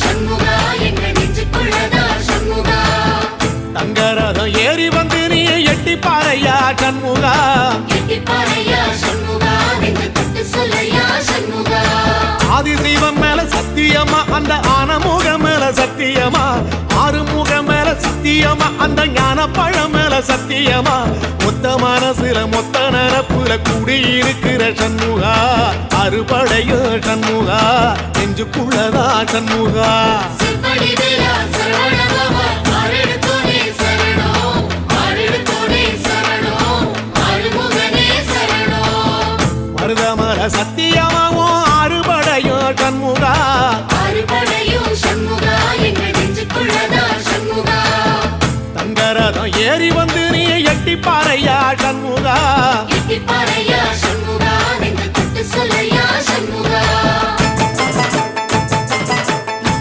சண்முகா எங்க நெஞ்சுக்குள்ளதா சண்முகா தங்கரதம் ஏறி வந்து நீ எட்டி பாறையா சண்முகா எட்டி பாறையா சண்முகா நெஞ்சு தொட்டு சொல்லையா சண்முகா ஆதிசைவம் மேல சத்தியமா அந்த ஆனமுகம் மேல சத்தியமா ஆறுமுகம் மேல சத்தியமா அந்த ஞான பழம் மேல சத்தியமா மொத்த மனசுல மொத்த நரப்புல கூடியிருக்கிற சண்முகா அறுபடையோ சண்முகா நெஞ்சுக்குள்ளதா சண்முகா சிற்படி வேலா சரவணபவா ஆரெடுத்தோனே சரணம் ஆரெடுத்தோனே சரணம் ஆறுமுகனே சரணம் மருதமர சத்தியமாவும் அறுபடையோ சண்முகா ஆறுபடையோ சண்முகா எங்க நெஞ்சுக்குள்ளதா சண்முகா தங்கரதம் ஏறி வந்து நீ எட்டி பாறையா சண்முகா எட்டி பாறையா சண்முகா நெஞ்சு தொட்டு சொல்ல